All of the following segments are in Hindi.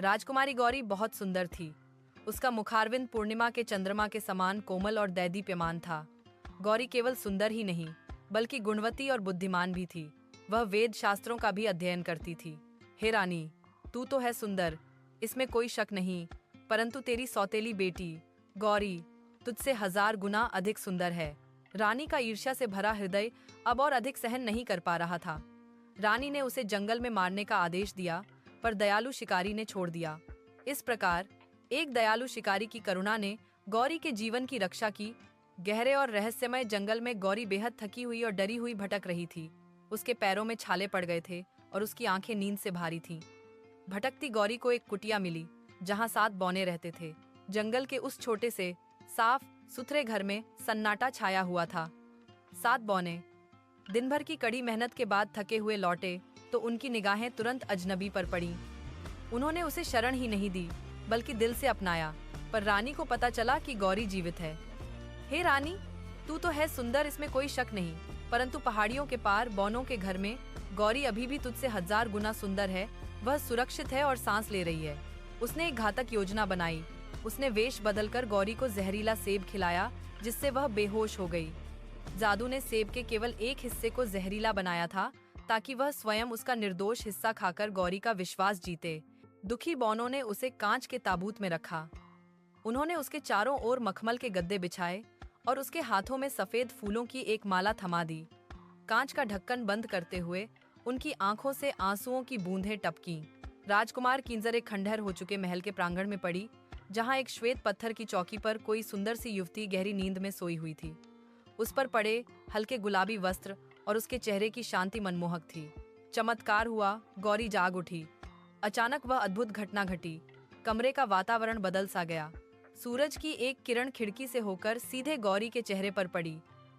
राजकुमारी गौरी बहुत सुंदर थी। उसका मुखारविंद पूर्णिमा के चंद्रमा के समान कोमल और दैदीप्यमान था। गौरी केवल सुंदर ही नहीं, बल्कि गुणवती और बुद्धिमान भी थी। वह वेद शास्त्रों का भी अध्ययन करती थी। हे रानी, तू तो है सुंदर, इसमें कोई शक नहीं, परंतु तेरी सौतेली बेटी गौरी तुझसे 1000 गुना अधिक सुंदर है। रानी का ईर्ष्या से भरा हृदय अब और अधिक सहन नहीं कर पा रहा था। रानी ने उसे जंगल में मारने का आदेश दिया, पर दयालु शिकारी ने छोड़ दिया। इस प्रकार एक दयालु शिकारी की करुणा ने गौरी के जीवन की रक्षा की। गहरे और रहस्यमय जंगल में गौरी बेहद थकी हुई और डरी हुई भटक रही थी। उसके पैरों में छाले पड़ गए थे और उसकी आंखें नींद से भारी थीं। भटकती गौरी को एक कुटिया मिली, जहां 7 बौने रहते थे। जंगल के उस छोटे से साफ सुथरे घर में सन्नाटा छाया हुआ था। 7 बौने दिन भर की कड़ी मेहनत के बाद थके हुए लौटे तो उनकी निगाहें तुरंत अजनबी पर पड़ी। उन्होंने उसे शरण ही नहीं दी, बल्कि दिल से अपनाया। पर रानी को पता चला कि गौरी जीवित है। हे रानी, तू तो है सुंदर, इसमें कोई शक नहीं, परंतु पहाड़ियों के पार बौनों के घर में गौरी अभी भी तुझसे 1000 गुना सुंदर है। वह सुरक्षित है और सांस ले रही है। उसने एक घातक योजना बनाई। उसने वेश बदलकर गौरी को जहरीला सेब खिलाया, जिससे वह बेहोश हो गई। जादू ने सेब के केवल एक हिस्से को जहरीला बनाया था, ताकि वह स्वयं उसका निर्दोष हिस्सा खाकर गौरी का विश्वास जीते। दुखी बौनों ने उसे कांच के ताबूत में रखा। उन्होंने उसके चारों ओर मखमल के गद्दे बिछाए और उसके हाथों में सफेद फूलों की एक माला थमा दी। कांच का ढक्कन बंद करते हुए उनकी आंखों से आंसुओं की बूंदें टपकीं। राजकुमार की नजर एक खंडहर हो चुके महल के प्रांगण में पड़ी, जहां एक श्वेत पत्थर की चौकी पर कोई सुंदर सी युवती गहरी नींद में सोई हुई थी। उस पर पड़े हल्के गुलाबी वस्त्र और उसके चेहरे की शांति मनमोहक थी। चमत्कार हुआ, गौरी जाग उठी। अचानक वह अद्भुत घटना घटी। कमरे का वातावरण बदल सा गया। सूरज की एक किरण खिड़की से होकर सीधे गौरी के चेहरे पर पड़ी,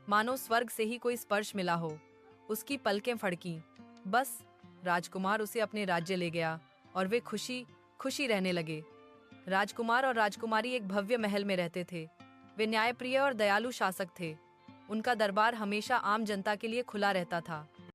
मानो स्वर्ग से ही कोई स्पर्श मिला हो। उसकी पलकें फड़कीं। बस, राजकुमार उसे अपने राज्य ले गया और वे खुशी खुशी रहने लगे। राजकुमार और राजकुमारी एक भव्य महल में रहते थे। वे न्यायप्रिय और दयालु शासक थे। उनका दरबार हमेशा आम जनता के लिए खुला रहता था।